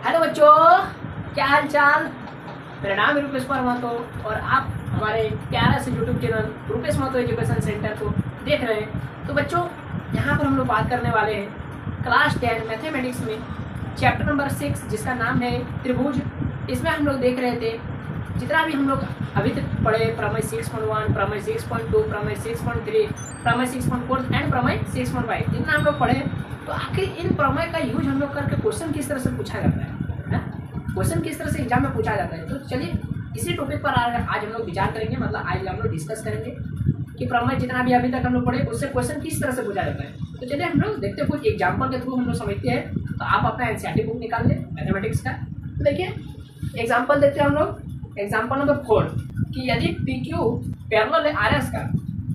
Hello बच्चों, क्या हाल चाल। मेरा नाम है रूपेश कुमार महतो और आप हमारे प्यारा से YouTube channel Rupesh Mahto education centre को देख रहे हैं। तो बच्चों, यहाँ पर हम लोग बात करने वाले हैं क्लास 10 मैथमेटिक्स में चैप्टर नंबर 6 जिसका नाम है त्रिभुज। इसमें हम लोग देख रहे थे जितना भी हम लोग अभी तक पढ़े प्रमेय 6.1, प्रमेय 6.2, प्रमेय 6.3, प्रमेय 6.4 एंड प्रमेय 6.5 जितना हम लोग पढ़े। तो आखिर इन प्रमेय का यूज हम लोग करके क्वेश्चन किस तरह से पूछा जाता है, क्वेश्चन किस तरह से एग्जाम में पूछा जाता है। तो चलिए इसी टॉपिक पर आज हम लोग विचार करेंगे, मतलब आज हम लोग डिस्कस करेंगे कि प्रमेय जितना भी अभी तक हम लोग पढ़े उससे क्वेश्चन किस तरह से पूछा जाता है। तो चलिए हम लोग देखते हैं, कुछ एग्जाम्पल के थ्रू हम लोग समझते हैं। तो आप अपना एनसीईआरटी बुक निकाल लें मैथमेटिक्स का। तो देखिए एग्जाम्पल देखते हैं हम लोग। एग्जाम्पल नंबर 4 कि यदि पी क्यू पैरेलल है आर एस का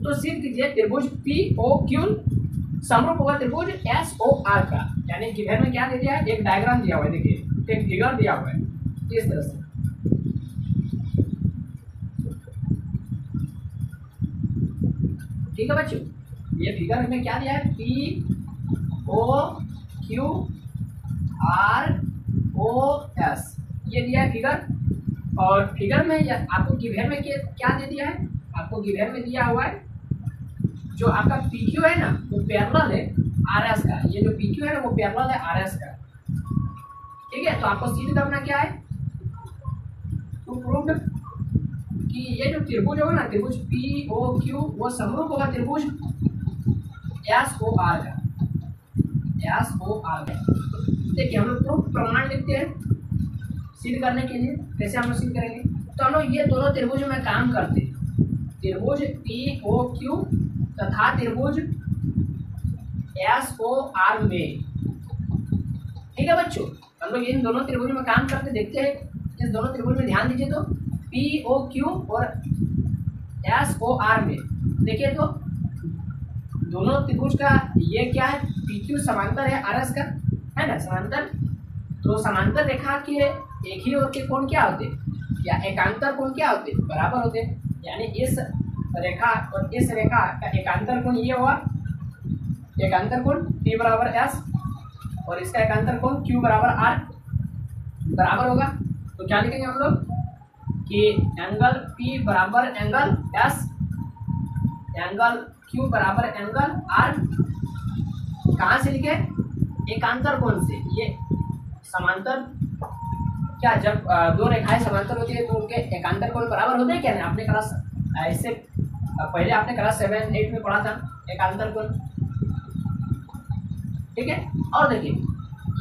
तो सिद्ध कीजिए त्रिभुज पी ओ क्यू समरूप होगा त्रिभुज एस ओ आर का। यानी गिवन में क्या दे दिया है, एक डायग्राम दिया हुआ है, देखिए एक फिगर दिया हुआ है इस तरह से। ठीक है बच्चों, ये फिगर में क्या दिया है, P O Q R O S ये दिया है फिगर। और फिगर में आपको गिवन में क्या दे दिया है, आपको गिवन में दिया हुआ है जो आपका पी क्यू है ना वो पैरेलल है आर एस का। ये जो पी क्यू है ना वो पैरेलल है आर एस का। ठीक है, तो आपको सिद्ध करना क्या है, तो प्रूव कि ये जो त्रिभुज होगा ना, त्रिभुज पी ओ क्यू वो समरूप होगा त्रिभुज एस ओ आर का, एस ओ आर का। देखिए हम लोग प्रूफ प्रमाण लिखते हैं सिद्ध करने के लिए। कैसे हम लोग सिद्ध करेंगे, तो हम लोग ये दोनों त्रिभुज में काम करते हैं, त्रिभुज पी ओ क्यू तथा त्रिभुज एस ओ आर में। ठीक है बच्चों, हम लोग इन दोनों त्रिभुज में काम करते देखते हैं। इस दोनों त्रिभुज में ध्यान दीजिए, तो पी ओ क्यू और एस ओ आर में देखिए तो दोनों त्रिभुज का ये क्या है, पी क्यू समांतर है आर एस का, है ना समांतर। तो समांतर रेखा के एक ही ओर के कोण क्या होते हैं, या एकांतर कोण क्या होते हैं, बराबर होते हैं। यानी इस रेखा और इस रेखा का एकांतर कोण ये हुआ, एकांतर कोण P बराबर S और इसका एकांतर कोण Q बराबर R बराबर होगा। तो क्या लिखेंगे हम लोग कि एंगल P बराबर एंगल S, एंगल Q बराबर एंगल R। कहाँ से लिखे, एकांतर कोण से। ये समांतर क्या, जब दो रेखाएं समांतर होती है तो उनके एकांतर कोण बराबर होते हैं क्या नहीं, आपने क्लास इससे पहले आपने क्लास 7, 8 में पढ़ा था एकांतर कोण। ठीक है, और देखिए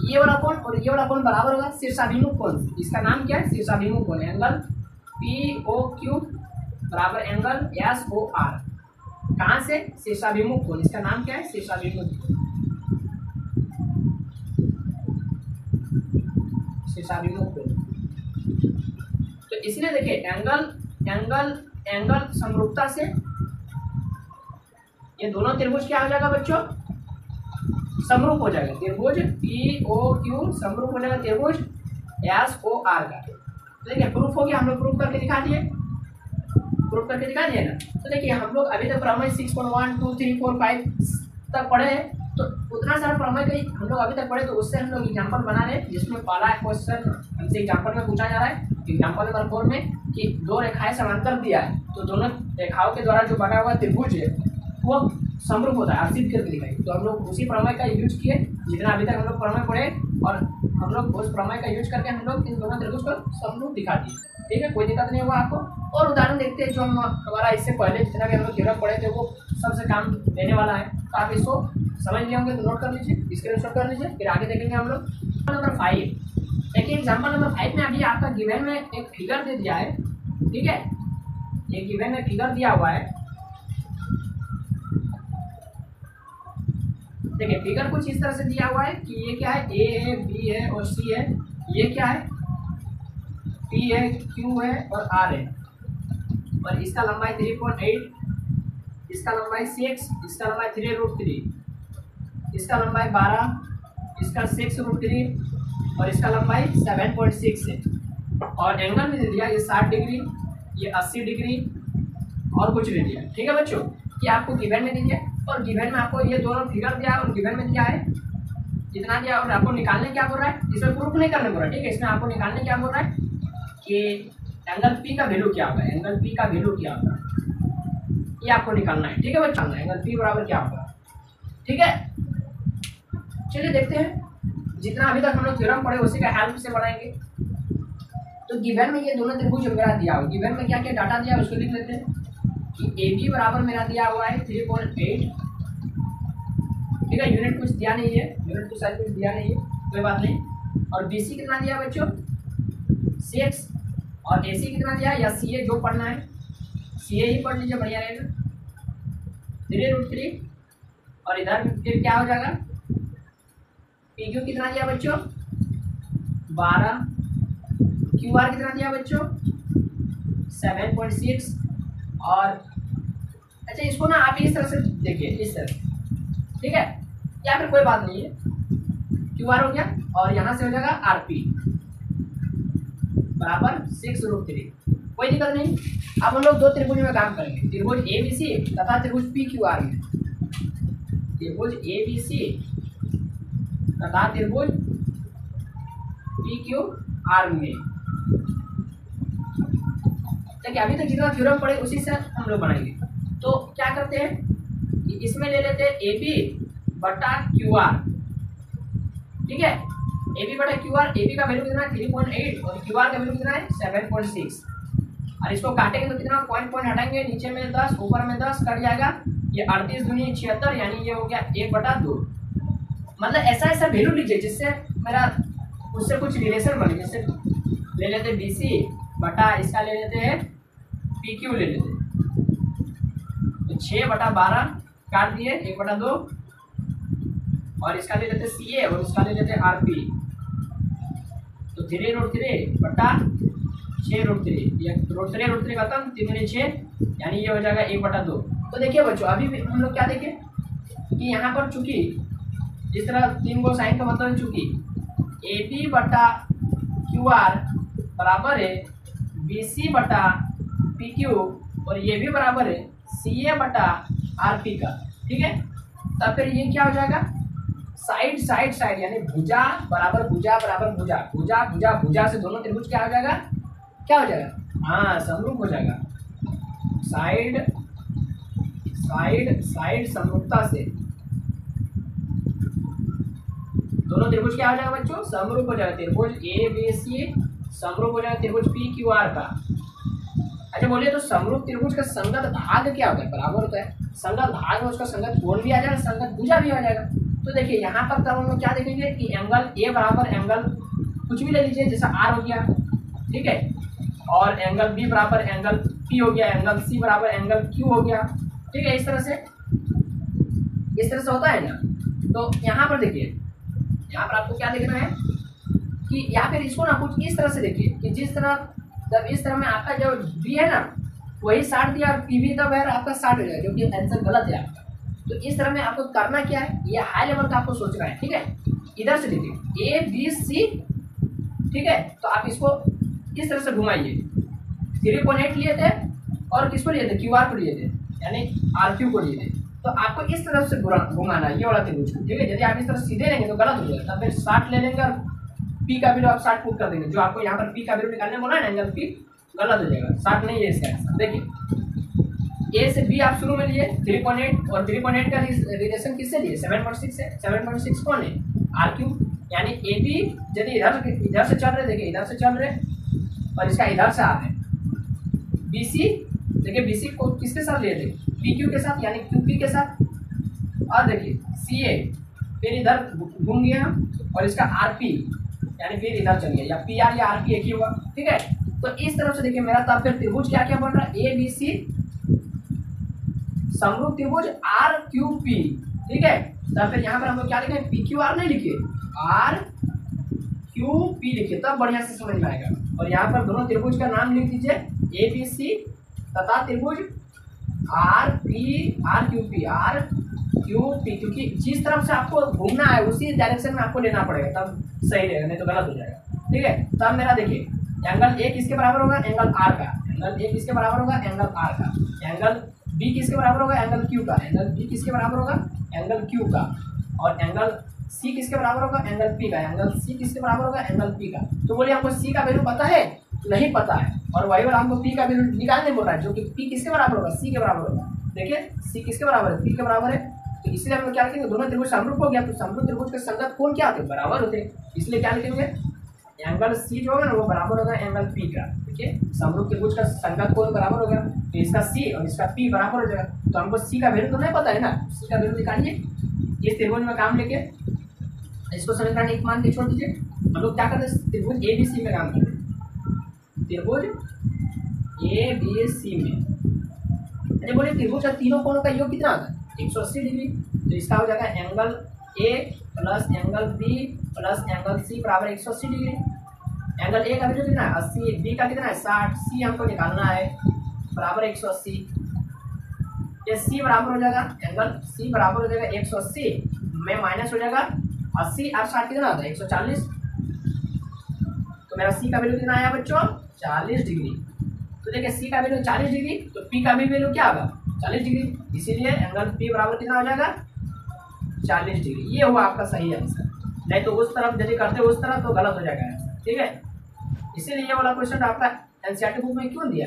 ये वाला कोण और ये वाला कोण बराबर होगा शीर्षाभिमुख कोण। इसका नाम क्या है, शीर्षाभिमुख कोण। एंगल पी ओ क्यू बराबर एंगल एस ओ आर। कहाँ से, शीर्षाभिमुख कोण। इसका नाम क्या है, शीर्षाभिमुख कोण, शीर्षाभिमुख कोण। तो इसलिए देखिए एंगल एंगल एंगल समरूपता से ये दोनों त्रिभुज क्या हो जाएगा बच्चों, समरूप हो जाएगा। त्रिभुज पी ओ क्यू समरूप हो जाएगा त्रिभुज एस ओ आर का। तो देखिए प्रूफ हो गया, हम लोग प्रूफ करके दिखा दिए, प्रूफ करके दिखा दिए ना। तो देखिए हम लोग अभी तक प्रमेय 6.1, 2, 3, 4, 5 तक पढ़े हैं। तो उतना सारा प्रमेय का हम लोग अभी तक पढ़े, तो उससे हम लोग एग्जाम्पल बना रहे हैं जिसमें पहला क्वेश्चन हमसे एग्जाम्पल में पूछा जा रहा है। एग्जाम्पल नंबर 4 में कि दो रेखाएं समांतर दिया है, तो दोनों रेखाओं के द्वारा जो बना हुआ त्रिभुज है वो समरूप होता है, आप सिद्ध करके दिखाई। तो हम लोग उसी प्रमेय का यूज किए जितना अभी तक हम लोग प्रमेय पढ़े, और हम लोग उस प्रमेय का यूज करके हम लोग इन दोनों त्रिभुज को समरूप दिखा दिए। ठीक है, कोई दिक्कत नहीं होगा आपको। और उदाहरण देखते हैं जो हमारा इससे पहले जितना भी हम लोग थ्योरम पढ़े थे वो सबसे काम देने वाला है। तो आप इसको समझ लिए होंगे तो नोट कर लीजिए, स्क्रीनशॉट कर लीजिए, फिर आगे देखेंगे हम लोग। नंबर 5 देखिए, एग्जाम्पल नंबर 5 में अभी आपका गिवन में एक फिगर दे दिया है। ठीक है, ये गिवन में फिगर दिया हुआ है। देखिए फिगर कुछ इस तरह से दिया हुआ है कि ये क्या है, ए है, बी है और सी है। ये क्या है, पी है, क्यू है और आर है। और इसका लंबाई 3.8, इसका लंबाई 6, इसका लंबाई 3√3, इसका लंबाई 12, इसका 6√3 और इसका लंबाई 7.6 है। और एंगल में दे दिया ये 60 डिग्री, ये 80 डिग्री और कुछ नहीं दिया। ठीक है बच्चों, ये आपको गिवन में दीजिए। और गिवन में आपको ये दोनों फिगर दिया है और गिवन में दिया है जितना दिया और आपको निकालने क्या बोल रहा है, इसमें प्रूफ नहीं करने बोल रहा है, ठीक है। इसमें आपको निकालने क्या बोल रहा है कि एंगल पी का वैल्यू क्या होगा, एंगल पी का वैल्यू क्या होगा, ये आपको निकालना है, ठीक है बच्चा। एंगल पी बराबर क्या होगा, ठीक है। चलिए देखते हैं, जितना अभी तक हम लोग थ्योरम पढ़े उसी का हेल्प से बढ़ाएंगे। तो गिवन में ये दोनों त्रिभुज मेरा दिया हुआ, गिवन में क्या क्या डाटा दिया उसको लिख लेते हैं कि ए बी बराबर मेरा दिया हुआ है 3.8, ठीक है। यूनिट कुछ दिया नहीं है, यूनिट तो शायद कुछ दिया नहीं है, कोई बात नहीं। और बी सी कितना दिया बच्चों 6, और ए सी कितना दिया, या सी ए जो पढ़ना है सी ए ही पढ़ लीजिए, बढ़िया रहेगा। 3√3 और इधर फिर क्या हो जाएगा, पी क्यू कितना दिया बच्चों 12, क्यू आर कितना दिया बच्चों 7.6। और अच्छा इसको ना आप इस तरह से देखिए, इस तरह, ठीक है, या फिर कोई बात नहीं है, क्यू आर हो गया और यहाँ से हो जाएगा आर पी बराबर 6√3, कोई दिक्कत नहीं। अब हम लोग दो त्रिभुज में काम करेंगे, त्रिभुज ए बी सी तथा त्रिभुज पी क्यू आर में, त्रिभुज ए बी सी तथा त्रिभुज पी क्यू आर में। देखिए अभी तक जितना थ्योरम पढ़े उसी से हम लोग बनाएंगे। तो क्या करते हैं कि इसमें ले लेते हैं ए बी बटा क्यू आर, ठीक है। ए बी बटा क्यू आर, ए बी का वैल्यू कितना है 3.8 और क्यू आर का वैल्यू कितना है 7.6। और इसको काटेंगे तो कितना पॉइंट हटाएंगे, नीचे में 10 ऊपर में 10 कट जाएगा, ये 38 दूनी 76, यानी ये हो गया 1/2। मतलब ऐसा ऐसा वैल्यू लीजिए जिससे मेरा उससे कुछ रिलेशन बने। जैसे ले लेते बी सी बटा इसका ले लेते हैं पी क्यू ले लेते हैं, तो 6/12 काट दिए 1/2, और इसका ले लेते सी ए और इसका ले लेते आर पी, तो 3√3 बटा 6√3, ये √3 खत्म, 3 6, यानी ये हो जाएगा 1/2। तो देखिए बच्चों अभी भी हम लोग क्या देखें कि यहाँ पर चूंकि जिस तरह 3 गो साइन का मतलब चूंकि ए बी बटा क्यू आर बराबर है बी सी बटा पी क्यू, और ये भी बराबर है सी ए बटा आर पी का, ठीक है। तब फिर ये क्या हो जाएगा, साइड साइड साइड, यानी भुजा बराबर भुजा बराबर भुजा, भुजा भुजा भुजा से दोनों त्रिभुज क्या हो जाएगा, क्या हो जाएगा, हाँ समरूप हो जाएगा। साइड साइड साइड समरूपता से दोनों त्रिभुज क्या हो जाएगा बच्चों, समरूप हो जाएगा। त्रिभुज ए बी सी समरूप हो जाएगा त्रिभुज पी क्यू आर का। अच्छा बोलिए तो समरूप त्रिभुज का संगत भाग क्या होता है, बराबर होता है। संगत भाग में उसका संगत कोण भी आ जाएगा, संगत भुजा भी आ जाएगा। तो देखिए यहाँ पर तब हम लोग क्या देखेंगे कि एंगल ए बराबर एंगल कुछ भी ले लीजिए, जैसा आर हो गया, ठीक है, और एंगल बी बराबर एंगल पी हो गया, एंगल सी बराबर एंगल क्यू हो गया, ठीक है। इस तरह से होता है ना। तो यहाँ पर देखिए, यहाँ पर आपको क्या देखना है कि या फिर इसको ना कुछ इस तरह से देखिए कि जिस तरह जब इस तरह में आपका जो बी है ना वही 60 दिया और पी भी तब है आपका 60 हो जाएगा, जो कि आंसर गलत है आपका। तो इस तरह में आपको करना क्या है, ये हाई लेवल का आपको सोचना है, ठीक है। इधर से देखिए ए बी सी, ठीक है, तो आप इसको इस तरह से घुमाइए। 3.8 लिए थे और किसको लिए थे, क्यू आर को लिए थे, यानी आर क्यू को लिए थे। तो आपको इस तरफ से घुमाना है ये वाला त्रिभुज, ठीक है। यदि आप इस तरह सीधे लेंगे तो गलत हो जाएगा, तब फिर 60 ले लेंगे और पी का वैल्यू आप 60 पुट कर देंगे। जो आपको यहाँ पर पी का वैल्यू निकालने बोला है ना एंगल पी, गलत हो जाएगा, 60 नहीं है इसका आंसर। देखिए ए से बी आप शुरू में लिए 3.8 और 3.8 का रिलेशन किससे लिए 7.6 है। 7.6 कौन है, आर क्यू, यानी ए बी यदि इधर से चल रहे, देखिए इधर से चल रहे और इसका इधर से आ रहे। बी सी देखिए, बी सी को किसके साथ लिए थे, पी क्यू के साथ, यानी क्यू पी के साथ। और देखिए सी ए फिर इधर घूम गए हम और इसका आर पी यानी फिर इधर चल गया, या पी आर या आर पी एक ही हुआ, ठीक है। तो इस तरफ से देखिए मेरा तब फिर त्रिभुज क्या क्या बन रहा है, ए बी सी समरूप त्रिभुज आर क्यू पी, ठीक है। तब फिर यहाँ पर हम लोग क्या लिखे, पी क्यू आर नहीं लिखे, आर क्यू पी लिखे, तब बढ़िया से समझ में आएगा। और यहाँ पर दोनों त्रिभुज का नाम लिख दीजिए ए बी सी तथा त्रिभुज आर क्यू पी, क्योंकि जिस तरफ से आपको घूमना है उसी डायरेक्शन में आपको लेना पड़ेगा, तब सही रहेगा, नहीं तो गलत हो जाएगा, ठीक है। तब मेरा देखिए एंगल ए किसके बराबर होगा, एंगल आर का, एंगल ए किसके बराबर होगा, एंगल आर का, एंगल बी किसके बराबर होगा, एंगल क्यू का, एंगल बी किसके बराबर होगा, एंगल क्यू का, और एंगल सी किसके बराबर होगा, एंगल पी का। एंगल सी किसके बराबर होगा, एंगल पी का। तो बोलिए हमको सी का वैल्यू पता है, नहीं पता है, और वही वाला हमको पी का वैल्यू निकालने बोल रहा है, जो कि पी किसके बराबर होगा, सी के बराबर होगा। देखिए सी किसके बराबर है, पी के बराबर है। तो इसलिए हम लोग क्या लिखेंगे, दोनों त्रिभुज समरूप हो गया। तो समरूप त्रिभुज के संगत कोण क्या होते हैं, बराबर होते हैं। इसलिए क्या लिखेंगे, एंगल सी जो होगा ना वो बराबर होगा एंगल पी का। देखिए समरूप त्रिभुज का संगत कोण बराबर होगा, तो इसका सी और इसका पी बराबर हो जाएगा। तो हमको सी का वैल्यू तो नहीं पता है ना, सी का वैल्यू निकालिए इस त्रिभुज में काम लेके, इसको समीकरण एक मान के छोड़ दीजिए। हम लोग क्या करते हैं, त्रिभुज ए बी सी में काम करते हैं, त्रिभुज ए बी सी में। अरे बोलिए त्रिभुज का तीनों कोणों का योग कितना आता है, 180 डिग्री। तो इसका हो जाएगा angle A plus angle B plus angle C बराबर 180 डिग्री। एंगल ए का वैल्यू कितना है 80, बी का कितना है 60, सी हमको निकालना है बराबर 180। ये सी बराबर हो जाएगा, एंगल सी बराबर हो जाएगा 180 में माइनस हो जाएगा 80 और 60 कितना आता है 140। तो मेरा सी का वैल्यू कितना आया बच्चों, 40 डिग्री। तो देखिए सी का वैल्यू 40 डिग्री, तो पी का भी वैल्यू क्या होगा 40 डिग्री। इसीलिए एंगल पी बराबर कितना हो जाएगा 40 डिग्री। ये हुआ आपका सही आंसर। नहीं तो उस तरफ यदि करते हो उस तरफ तो गलत हो जाएगा आंसर, ठीक है। इसीलिए ये वाला क्वेश्चन आपका एनसीईआरटी बुक में क्यों दिया,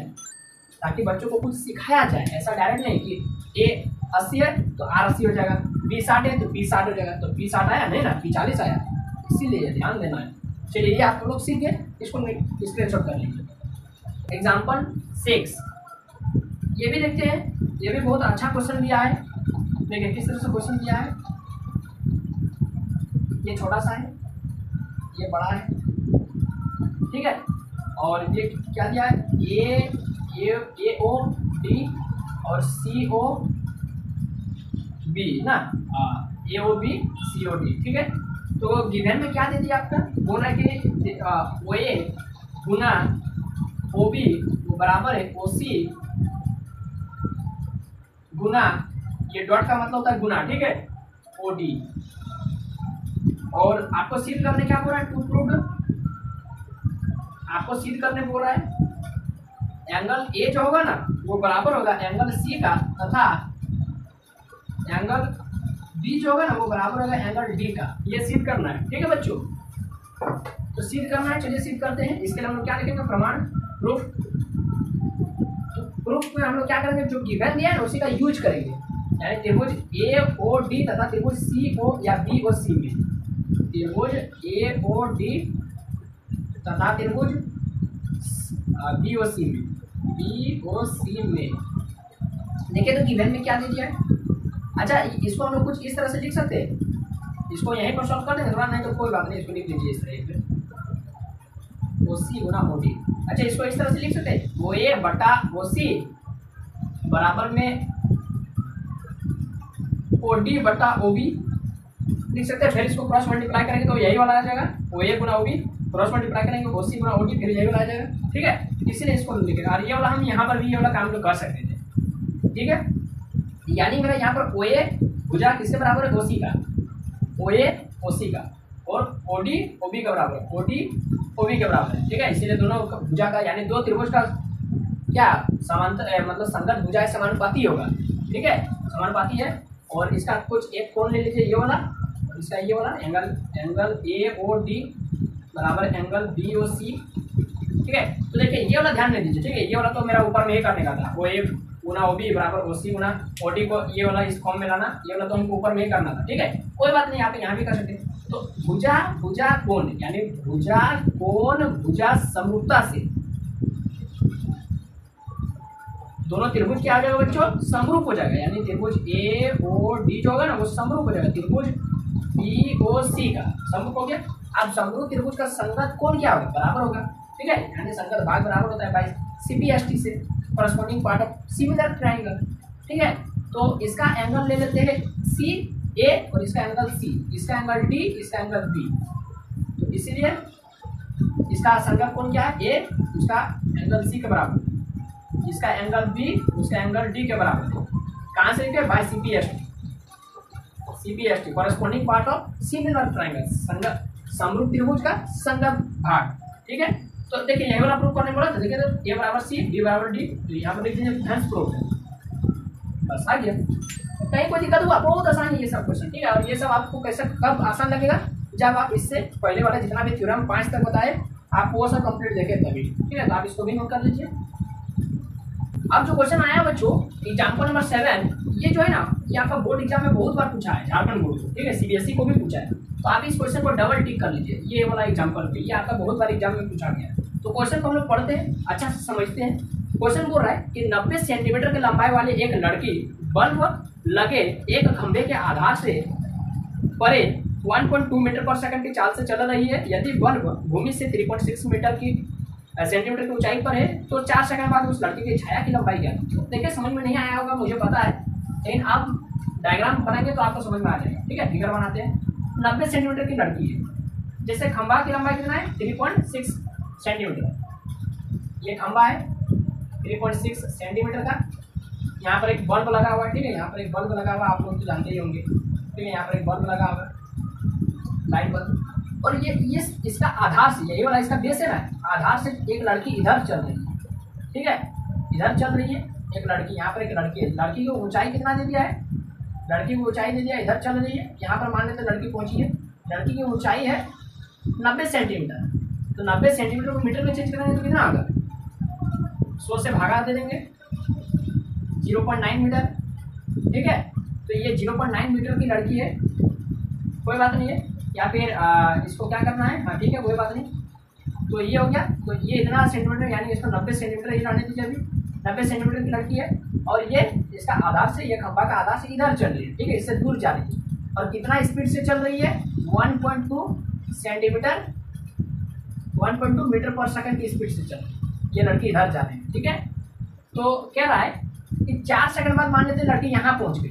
ताकि बच्चों को कुछ सिखाया जाए। ऐसा डायरेक्ट नहीं कि ए 80 है तो आर 80 हो जाएगा, बी 60 है तो बी 60 हो जाएगा। तो बी 60 आया नहीं ना, बी 40 आया। इसीलिए ध्यान देना है। चलिए ये आप लोग सीख गए, इसको स्क्रीनशॉट कर लीजिए। एग्जाम्पल 6 ये भी देखते हैं, ये भी बहुत अच्छा क्वेश्चन दिया है। देखिए किस तरह से क्वेश्चन दिया है, ये छोटा सा है, ये बड़ा है, ठीक है। और ये क्या दिया है, ए ओ डी और सी ओ बी ना, ए O B C O D, ठीक है। तो गिवन में क्या दे दिया आपका, बोल रहा है कि ओ ए गुना ओ बी बराबर है ओ सी गुना, ये डॉट का मतलब होता है गुना, ठीक है, ओ डी। और आपको सिद्ध करने क्या बोल रहा है, टू प्रूव्ड, आपको सिद्ध करने बोल रहा है एंगल ए जो होगा ना वो बराबर होगा एंगल सी का, तथा एंगल बी जो होगा ना वो बराबर होगा एंगल डी का। ये सिद्ध करना है, ठीक है बच्चों। तो सिद्ध करना है, चलिए सिद्ध करते हैं। इसके लिए हम लोग क्या लिखेंगे, प्रमाण, प्रूफ। तो प्रूफ में हम लोग क्या करेंगे, जो गिवन दिया है ना उसी का यूज करेंगे। यानी त्रिभुज ए ओ डी तथा त्रिभुज सी ओ या बी ओ सी में, त्रिभुज ए ओ डी तथा त्रिभुज बी ओ सी में, बी ओ सी में देखिए तो गिवन में क्या दे दिया है। अच्छा इसको हम लोग कुछ इस तरह से लिख सकते हैं, इसको यहीं पर सॉल्व कर देंगे थोड़ा, नहीं तो कोई बात नहीं, इसको लिख लीजिए इस तरह से ओ सी गुना ओ डी। अच्छा इसको इस तरह से लिख सकते हैं, ओ ए बटा ओ सी बराबर में ओ डी बटा ओ बी लिख सकते हैं। फिर इसको क्रॉस मल्टीप्लाई करेंगे तो यही वाला आ जाएगा, ओ ए गुना ओ बी, क्रॉस मल्टीप्लाई करेंगे ओ सी गुना ओ डी, फिर यही वाला आ जाएगा, ठीक है। इसीलिए इसको लिखेंगे। और ये वाला हम यहाँ पर भी ये वाला काम तो कर सकते थे, ठीक है। यानी मेरा यहाँ पर ओ ए भुजा किसके बराबर है, ओ सी का, ओ ए ओ सी का, और ओ डी ओ बी का बराबर है, ओ डी ओ बी के बराबर है, ठीक है। इसीलिए दोनों भुजा का यानी दो त्रिभुज का क्या समांतर मतलब संगत भुजा समानुपाती होगा, ठीक है, समानुपाती है। और इसका कुछ एक कोण ले लीजिए, ये वाला, इसका ये वाला एंगल ए ओ डी बराबर एंगल बी ओ सी, ठीक है। तो देखिए ये वाला ध्यान नहीं दीजिए, ठीक है। ये वाला तो मेरा ऊपर में ही करने का था, ओ ए गुना ओ बी बराबर ओ सी गुना ओ डी को ये वाला इस फॉर्म में लाना, ये वाला तो हमको ऊपर में ही करना था, ठीक है। कोई बात नहीं, आप यहाँ भी कर सकते हैं। तो भुजा कोण यानी भुजा कोण भुजा समरूपता से दोनों त्रिभुज क्या हो जाएगा बच्चों, समरूप हो जाएगा। यानी त्रिभुज ए ओ डी जो होगा ना वो समरूप हो जाएगा त्रिभुज बी ओ सी का, समरूप हो गया। अब समरूप त्रिभुज का संगत कोण क्या होगा, बराबर होगा, ठीक है। यानी संगत भाग बराबर होता है बाय CPST से, corresponding part of similar triangle, ठीक है। तो इसका एंगल ले लेते हैं सी ए और इसका एंगल सी, इसका एंगल डी, इसका एंगल बी। तो इसीलिए इसका संगत कोण क्या है, ए, उसका एंगल सी के बराबर, इसका एंगल बी, उसका एंगल डी के बराबर। कहाँ से लिखे, by CPST corresponding part of similar triangle, संगत समरूप त्रिभुज का संगत भाग, ठीक है। तो देखिए ये वाला प्रूफ करने बोला था, देखिए तो ए बराबर सी, डी बराबर डी, तो यहाँ पर लिख दीजिए हेंस प्रूफ है, बस आ गया। कहीं कोई दिक्कत हुआ? बहुत आसान है ये सब क्वेश्चन, ठीक है। और ये सब आपको कैसे कब आसान लगेगा? जब आप इससे पहले वाला जितना भी थ्योरम 5 तक बताए आप वो सब कंप्लीट देखें तभी, ठीक है। तो आप इसको भी नोट कर लीजिए। अब जो क्वेश्चन आया बच्चों एग्जाम्पल नंबर 7, ये जो है ना ये आपका बोर्ड एग्जाम में बहुत बार पूछा है, झारखंड बोर्ड को, ठीक है, सीबीएसई को भी पूछा है। तो आप इस क्वेश्चन को डबल टिक कर लीजिए, ये वाला एग्जाम्पल पे, ये आपका बहुत बार एग्जाम में पूछा गया है। तो क्वेश्चन को हम लोग पढ़ते हैं, अच्छा से समझते हैं। क्वेश्चन बोल रहा है कि 90 सेंटीमीटर की लंबाई वाली एक लड़की बल्ब लगे एक खंभे के आधार से परे 1.2 मीटर पर सेकंड की चाल से चल रही है। यदि बल्ब भूमि से 3.6 मीटर की सेंटीमीटर की ऊंचाई पर है तो 4 सेकंड बाद उस लड़की की छाया की लंबाई क्या है? देखिए समझ में नहीं आया होगा मुझे पता है, लेकिन आप डायग्राम बनाएंगे तो आपको समझ में आ जाएगा, ठीक है। फिगर बनाते हैं। 90 सेंटीमीटर की लड़की है, जैसे खंभा की लंबाई कितना है? 3.6 सेंटीमीटर। ये खंभा है 3.6 सेंटीमीटर का। यहाँ पर एक बल्ब लगा हुआ है, ठीक है, यहाँ पर एक बल्ब लगा हुआ है, आप लोग तो जानते ही होंगे, ठीक है। यहाँ पर एक बल्ब लगा हुआ है, लाइट बल्ब। और ये इसका आधार से, यही वाला इसका बेस है ना, आधार से एक लड़की इधर चल रही है, ठीक है, इधर चल रही है एक लड़की। यहाँ पर एक लड़की है, लड़की की ऊंचाई कितना दे दिया है? लड़की की ऊंचाई दे दिया, इधर चल रही है। यहाँ पर मान लेते लड़की पहुंची है, लड़की की ऊंचाई है 90 सेंटीमीटर। तो 90 सेंटीमीटर को मीटर में चेंज करेंगे तो कितना होगा? 100 से भागा दे देंगे, 0.9 मीटर, ठीक है। तो ये 0.9 मीटर की लड़की है, कोई बात नहीं है। या फिर इसको क्या करना है? हाँ ठीक है, कोई बात नहीं। तो ये हो गया, तो ये इतना सेंटीमीटर यानी इसको 90 सेंटीमीटर ही रहने दीजिए। अभी 90 सेंटीमीटर की लड़की है और ये इसका आधार से, ये खंभा का आधार से इधर चल रही है, ठीक है, इससे दूर जा रही है। और कितना स्पीड से चल रही है? 1.2 सेंटीमीटर, 1.2 मीटर पर सेकंड की स्पीड से चल रही है। ये लड़की इधर जा रही है, ठीक है। तो कह रहा है कि 4 सेकंड बाद मान लेते लड़की यहाँ पहुँच गई,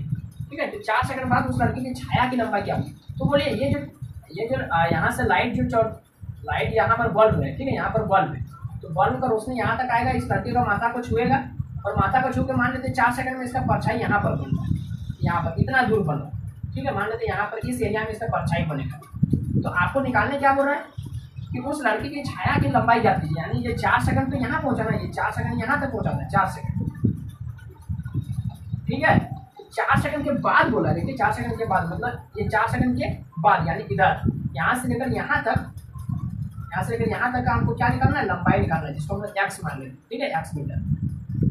ठीक है। तो 4 सेकंड बाद उस लड़की की छाया की लंबाई क्या होगी? तो बोलिए ये जो यहाँ से लाइट यहाँ पर बल्ब है, ठीक है, यहाँ पर बल्ब है, तो बल्ब का रोशनी यहाँ तक आएगा, इस लड़की का माथा को छुएगा और माथा को छू के मान लेते 4 सेकंड में इसका परछाई यहाँ पर बन रहा है, यहाँ पर इतना दूर बन रहा है, ठीक है। मान लेते यहाँ पर इस एरिया में इसका परछाई बनेगा। तो आपको निकालने क्या बोल रहा है कि उस लड़की की छाया की लंबाई क्या दीजिए, यानी ये 4 सेकंड तो यहाँ पहुँचा ना, ये 4 सेकंड यहाँ तक पहुँचाता है, 4 सेकंड, ठीक है। 4 सेकंड के बाद बोला, देखिए 4 सेकंड के बाद मतलब ये 4 सेकंड के बाद, यानी इधर यहाँ से लेकर यहाँ तक, यहाँ से लेकर यहाँ तक का हमको क्या निकालना है? लंबाई निकालना है, जिसको हम एक्स मान लेते हैं, ठीक है, एक्स मीटर।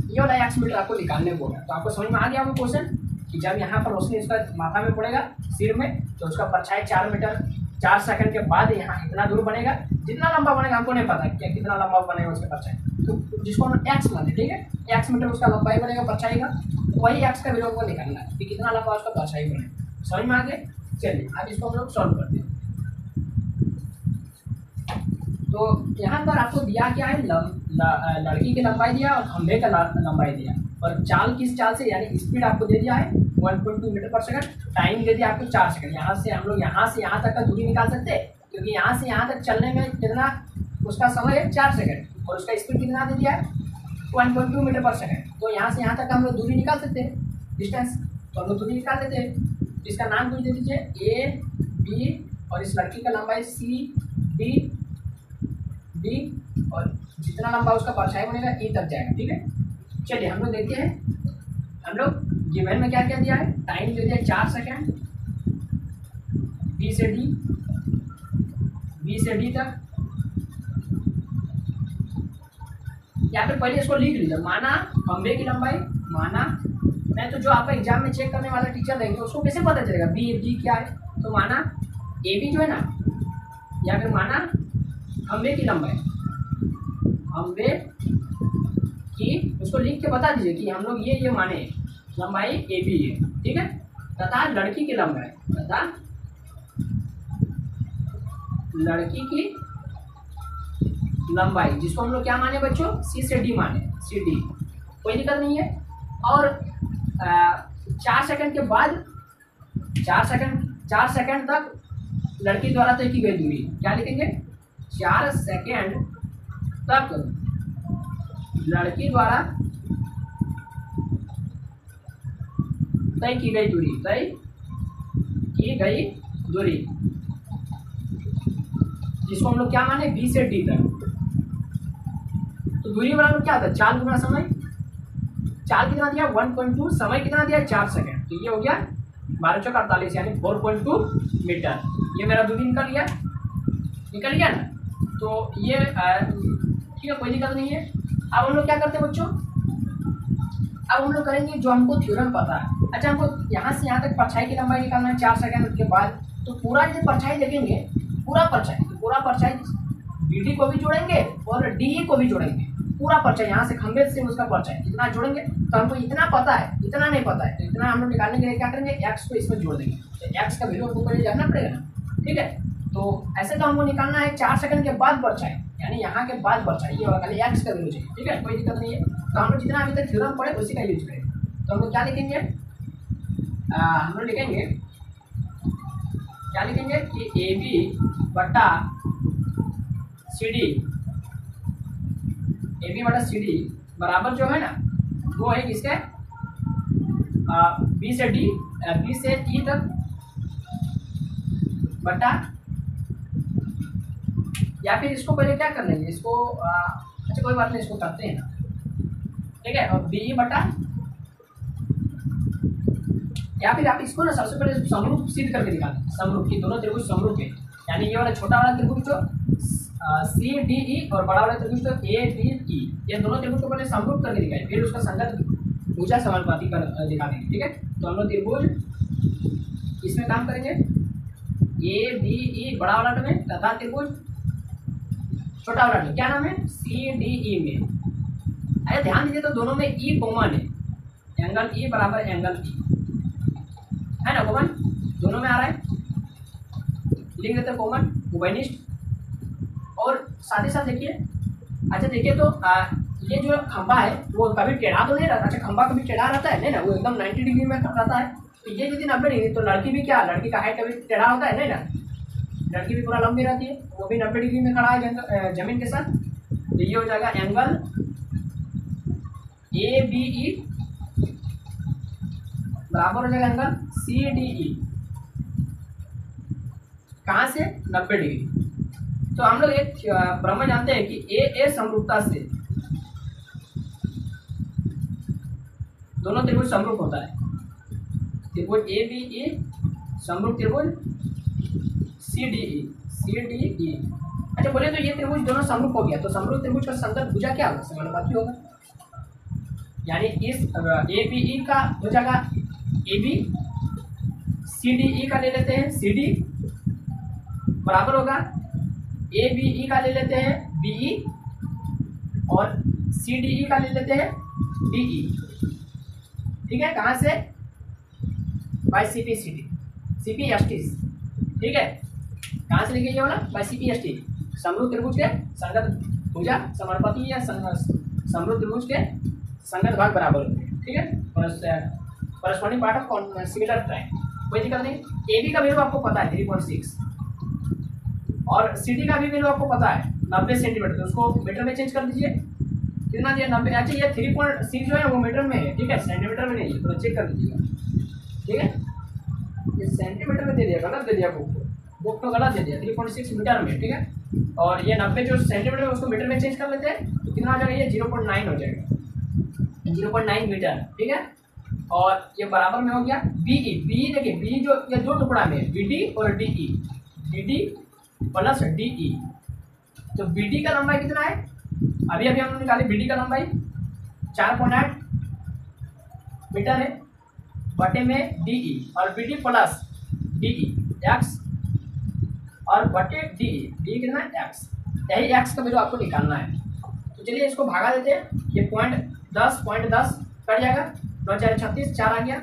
ये वाला एक्स मीटर आपको निकालने को है। तो आपको समझ में आ गया वो क्वेश्चन कि जब यहाँ पर रोशनी उसका माथा में पड़ेगा, सिर में, तो उसका परछाई 4 मीटर 4 सेकंड के बाद यहाँ इतना दूर बनेगा। जितना लंबा बनेगा हमको नहीं पता क्या कितना लंबा बनेगा उसका परछाई, तो जिसको हम एक्स माने, ठीक है, एक्स मीटर उसका लंबाई बनेगा परछाई का। वही एक्स का वैल्यू को निकालना है कि कितना लंबा उसका परछाई बनेगा। समझ में आ गया? चलिए अब इसको हम लोग सॉल्व करते हैं। तो यहाँ पर आपको दिया क्या है? लड़की की लंबाई दिया और खंभे का लंबाई दिया, और चाल किस चाल से, यानी स्पीड आपको दे दिया है 1.2 मीटर पर सेकंड, टाइम दे दिया आपको 4 सेकंड। यहाँ से हम लोग यहाँ से यहाँ तक का दूरी निकाल सकते हैं, क्योंकि यहाँ से यहाँ तक चलने में कितना उसका समय है? 4 सेकंड, और उसका स्पीड कितना दे दिया है? 1.2 मीटर पर सेकंड। तो यहाँ से यहाँ तक हम लोग दूरी निकाल सकते हैं, डिस्टेंस, तो हम लोग दूरी निकाल देते हैं। इसका नाम कुछ दे दीजिए ए बी, और इस लड़की का लंबाई सी डी, और जितना लंबा उसका परछाई बनेगा ई तक जाएगा, ठीक है। चलिए हम लोग देखते हैं, हम लोग गिवन में क्या क्या दिया है? टाइम दे दिया 4 सेकंड, बी से डी तक। या फिर पहले इसको लिख लीजिए, माना खंभे की लंबाई, माना नहीं तो जो आपका एग्जाम में चेक करने वाला टीचर रहेंगे उसको कैसे पता चलेगा बी डी क्या है? तो माना ए बी जो है ना, या फिर माना खंभे की लंबाई, खंभे की, उसको लिख के बता दीजिए कि हम लोग ये माने लंबाई ए बी है, ठीक है। तथा लड़की की लंबाई, तथा लड़की की लंबाई, जिसको हम लोग क्या माने बच्चों? सी से डी माने, सी डी, कोई दिक्कत नहीं है। और 4 सेकंड के बाद 4 सेकंड तक लड़की द्वारा तय की गई दूरी, क्या लिखेंगे? 4 सेकंड तक लड़की द्वारा तय की गई दूरी, जिसको हम लोग क्या माने? बी से डी तक। तो दूरी बराबर क्या होता है? चाल गुना समय, चाल कितना दिया 1.2, समय कितना दिया 4 सेकंड, तो ये हो गया 12 चौक 48 यानी 4.2 मीटर। ये मेरा दूरी निकल गया ना। तो ये ठीक है, कोई दिक्कत नहीं है। अब हम लोग क्या करते हैं बच्चों, अब हम लोग करेंगे जो हमको थ्योरम पता है। अच्छा, हमको यहाँ से यहाँ तक परछाई की लंबाई निकालना है 4 सेकंड के बाद। तो पूरा यदि परछाई देखेंगे, पूरा परछाई BD को भी जोड़ेंगे और DE को भी जोड़ेंगे। पूरा परछाई यहाँ से खंभे से उसका परछाई इतना जोड़ेंगे। तो हमको इतना पता है, इतना नहीं पता है, तो इतना हम लोग निकालने के लिए क्या करेंगे, x को इसमें जोड़ देंगे। तो x का वैल्यू हमको पहले जानना पड़ेगा ना, ठीक है। तो ऐसे तो हमको निकालना है 4 सेकंड के बाद परछाई, यानी यहाँ के बाद परछाई, ये होगा खाली x का वैल्यू चाहिए, ठीक है, कोई दिक्कत नहीं है। तो हम लोग जितना अभी तक थ्योरम पढ़े उसी का यूज करेंगे। तो हम लोग क्या लिखेंगे, हम लोग लिखेंगे क्या लिखेंगे कि AB बटा CD बराबर जो है ना वो है किसके, B से E तक बटा, या फिर इसको पहले क्या कर लेंगे, इसको अच्छा कोई बात नहीं, इसको करते हैं ना, ठीक है। और BE बटा, या फिर आप इसको ना सबसे पहले समरूप सिद्ध करके दिखाते हैं, समरूप की दोनों त्रिभुज समरूप है, यानी ये वाला छोटा वाला त्रिभुज जो CDE और बड़ा वाला त्रिभुज तो ABE, ये दोनों त्रिभुज को पहले समरूप करके दिखाएं, फिर उसका संगत भुजा समानुपाती कर दिखा देंगे, ठीक है। तो हम लोग त्रिभुज इसमें काम करेंगे ABE बड़ा वाला में तथा त्रिभुज छोटा वाला क्या नाम है CDE में। अरे ध्यान दीजिए, तो दोनों में E कॉमन है, एंगल E बराबर एंगल E है ना, कॉमन दोनों में आ रहा है, लिख देते हैं कॉमन उभयनिष्ठ। और साथ ही साथ देखिए, अच्छा देखिए तो ये जो खंबा है वो कभी टेढ़ा तो नहीं रहता, अच्छा खंबा कभी टेढ़ा रहता है नहीं ना, वो एकदम 90 डिग्री में रहता है। तो ये यदि 90 डिग्री, तो लड़की भी क्या, लड़की का हाइट कभी टेढ़ा होता है नहीं ना, लड़की भी पूरा लंबी रहती है, वो भी 90 डिग्री में खड़ा है जमीन के साथ। तो ये हो जाएगा एंगल ABE बराबर हो जाएगा एंगल CDE, कहाँ से 90 डिग्री। तो हम लोग एक प्रमेय जानते हैं कि AA समरूपता से दोनों त्रिभुज समरूप होता है, त्रिभुज ABE समरूप त्रिभुज CDE। अच्छा बोले तो ये त्रिभुज दोनों समरूप हो गया, तो समरूप त्रिभुज का संगत भुजा क्या होगा, समानुपाती होगा, यानी इस ABE का हो जाएगा AB, CDE का ले लेते हैं CD बराबर होगा ABE का ले लेते हैं BE और CDE का ले लेते हैं DE, ठीक है। कहाँ से, बाय CPST, ठीक है। कहाँ से लिखे ये वाला, बाय CPST, समरूप त्रिभुज के संगत भुजा समानुपाती या समरूप त्रिभुज के संगत भाग बराबर होते हैं, ठीक है। Corresponding part of similar triangle, कोई दिक्कत नहीं। AB का वैल्यू आपको पता है 3.6 और CD का भी वैल्यू आपको पता है 90 सेंटीमीटर, तो उसको मीटर में चेंज कर दीजिए, कितना दिया 90। अच्छा ये 3.6 जो है वो मीटर में है, ठीक है, सेंटीमीटर में नहीं है, तो चेक कर दीजिएगा, ठीक है। ये सेंटीमीटर में दे दिया, गलत दे दिया बुक तो गलत दे दिया, 3.6 मीटर में, ठीक है। और ये 90 जो सेंटीमीटर है उसको मीटर में चेंज कर लेते हैं, तो कितना हो जाएगा, ये 0.9 हो जाएगा, 0.9 मीटर, ठीक है। और ये बराबर में हो गया BE देखिए BE जो ये दो टुकड़ा में है, BD और DE, BD प्लस DE। तो BD का लंबाई कितना है, अभी हम लोग निकाले BD का लंबाई 4.8 मीटर है बटे में DE, और BD प्लस DE x और बटे DE कितना है x, यही x का वैल्यू आपको निकालना है। तो चलिए इसको भागा देते हैं, ये 0.10 कट जाएगा, 9 4 36, 4 आ गया,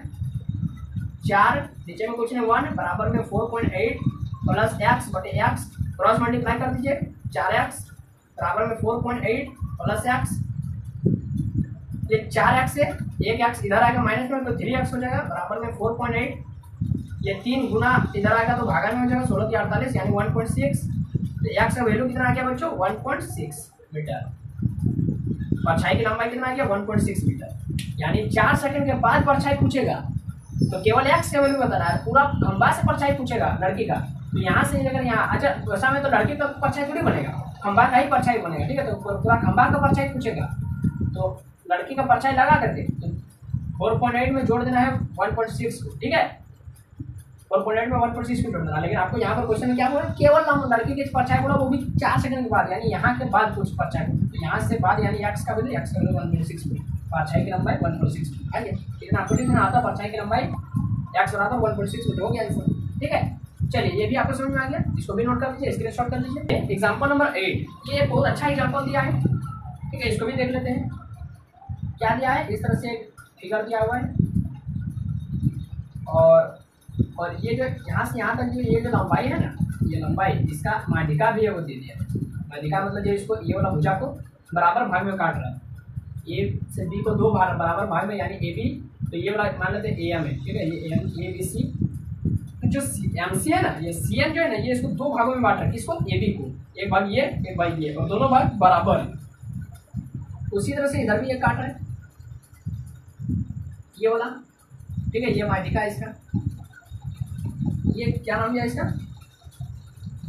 4 नीचे में कुछ नहीं 1 बराबर में 4.8 प्लस x बटे x, क्रॉस मल्टीप्लाई कर दीजिए, 4x बराबर में 4.8 प्लस x, ये 4x से एक x इधर आएगा माइनस में, तो 3x हो जाएगा बराबर में 4.8, ये 3 गुना इधर आएगा तो भागा में हो जाएगा 16 × 48 यानी 1.6। तो x का वैल्यू कितना आ गया बच्चों, 1.6 मीटर। परछाई की लंबाई कितना आ गया, 1.6 मीटर। यानी 4 सेकंड के बाद परछाई पूछेगा तो केवल x का वैल्यू बताना है, पूरा खंबा से परछाई पूछेगा लड़की का, तो यहाँ से अगर यहाँ, अच्छा वैसा में तो लड़की का परछाई थोड़ी बनेगा, खंबा का ही परछाई बनेगा, ठीक है। तो पूरा खंबा का परछाई पूछेगा, तो लड़की का परछाई लगा करके तो 4.8 में जोड़ देना है 1.6 को, ठीक है। 4.8 में 1.6 को जोड़ देना, लेकिन आपको यहाँ पर क्वेश्चन में क्या बोला, केवल लड़की की परछाई बोला, वो भी 4 सेकंड के बाद, यानी यहाँ के बाद कुछ परछाई, तो यहाँ से बाद यानी x का वैल्यू 1.6 मिनट, परछाई की लंबाई 1.6 मिनट है, लेकिन आपको लिखना आता परछाई की लंबाई x बराबर 1.6 मिनट, हो गया आंसर, ठीक है। चलिए ये भी आपको समझ में आ गया, इसको भी नोट कर लीजिए, स्क्रीनशॉट कर लीजिए। एग्जांपल नंबर 8, ये बहुत अच्छा एग्जांपल दिया है, ठीक है, इसको भी देख लेते हैं। क्या दिया है, इस तरह से फिगर दिया हुआ है, और ये जो यहाँ से यहाँ तक जो ये जो लंबाई है ना, ये लंबाई इसका माध्यिका भी है वो दे दिया है। माध्यिका मतलब जो इसको ये वाला भुजा को बराबर भाग में काट रहा है, ए से बी को 2 बराबर भाग में, यानी ए बी, तो ये वाला मान लेते हैं ए एम है, ठीक है, ये एम ए बी सी, जो एम सी है ना, ये सी एन जो है ना, ये इसको 2 भागों में बांट रहा है, किसको, ए बी को, एक भाग ये एक भाग ये, और दोनों भाग बराबर है। उसी तरह से इधर भी ये काट रहा है, ये वाला, ठीक है, ये माध्यिका है इसका, ये क्या नाम दिया इसका,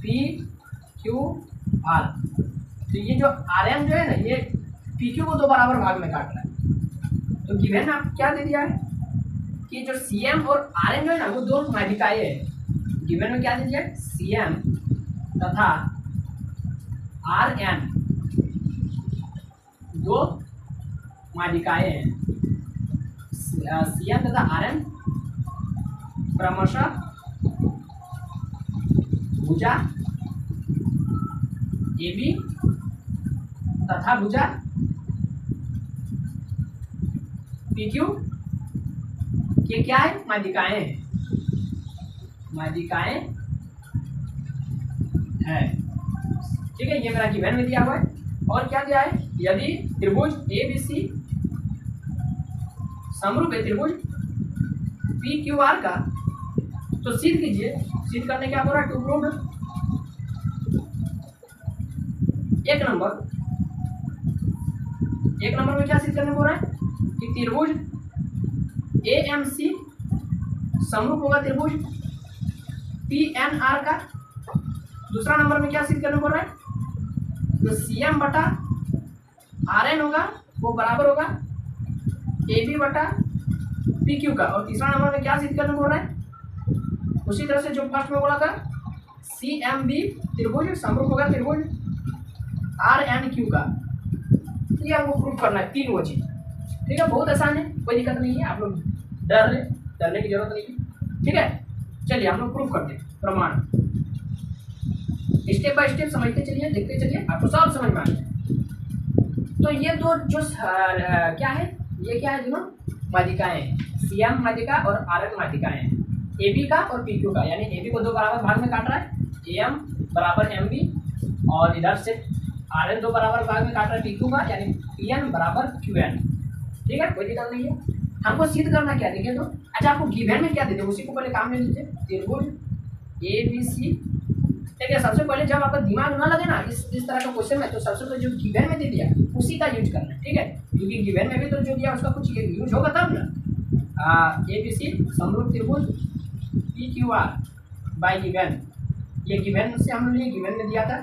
पी क्यू आर, तो ये जो आर एन जो है ना, ये पी क्यू को 2 बराबर भाग में काट रहा है। तो गिवन आप क्या दे दिया है कि जो सी एम और आर एन जो है ना, वो 2 माध्यिकाएं है। गिवन में क्या दे दिया है, सी एम तथा आर एन 2 माध्यिकाएं हैं, सी एम तथा आर एन क्रमशः भुजा ए बी तथा भुजा पी क्यू के क्या है, माध्यिकाएं हैं, माध्यिकाएं है, ठीक है, ये मेरा गिवन में दिया हुआ है। और क्या दिया है, यदि त्रिभुज ए बी सी समरूप है त्रिभुज पी क्यू आर का, तो सिद्ध कीजिए, सिद्ध करने क्या बोल रहा है, टू प्रूव। एक नंबर में क्या सिद्ध करने बोल रहा है कि त्रिभुज ए एम सी समरूप होगा त्रिभुज पी एन आर का। दूसरा नंबर में क्या सिद्ध करने बोल रहा है, जो सी एम बटा आर एन होगा वो बराबर होगा ए बी बटा पी क्यू का। और तीसरा नंबर में क्या सिद्ध करने बोल रहा है, उसी तरह से जो फर्स्ट में बोला था, सी एम बी त्रिभुज समरूप होगा त्रिभुज आर एन क्यू का। ये हमको प्रूफ करना है, 3 वो चीज, ठीक है, बहुत आसान है, कोई दिक्कत नहीं है, आप लोग डरने की जरूरत नहीं है, ठीक है। चलिए हम लोग प्रूफ करते हैं, प्रमाण स्टेप बाय स्टेप समझते चलिए, देखते चलिए, आपको सब समझ में आ जाए। तो ये 2 जो क्या है, ये क्या है, दोनों माध्यिकाएं, सी एम माध्यिका और आर एन माध्यिकाएं, ए बी का और पी क्यू का, यानी ए बी को 2 बराबर भाग में काट रहा है, ए एम बराबर एम बी, और इधर से आर एन 2 बराबर भाग में काट रहा है पी क्यू का, यानी पी एन बराबर क्यू एन, ठीक है, कोई दिक्कत नहीं है। हमको सिद्ध करना क्या, देखिए तो, अच्छा आपको गिवन में क्या देते हैं, उसी को पहले काम ले लीजिए, त्रिभुज ए बी सी, ठीक है। सबसे पहले जब आपका दिमाग ना लगे ना इस तरह का क्वेश्चन में, तो सबसे पहले जो गिवन में दे दिया उसी का यूज करना है, ठीक है, क्योंकि गिवन में भी तो जो दिया उसका कुछ यूज होगा तब ना। ए बी सी समरूप त्रिभुज P Q are bye given, ये गिवन से हम लोग ये गिवन में दिया था,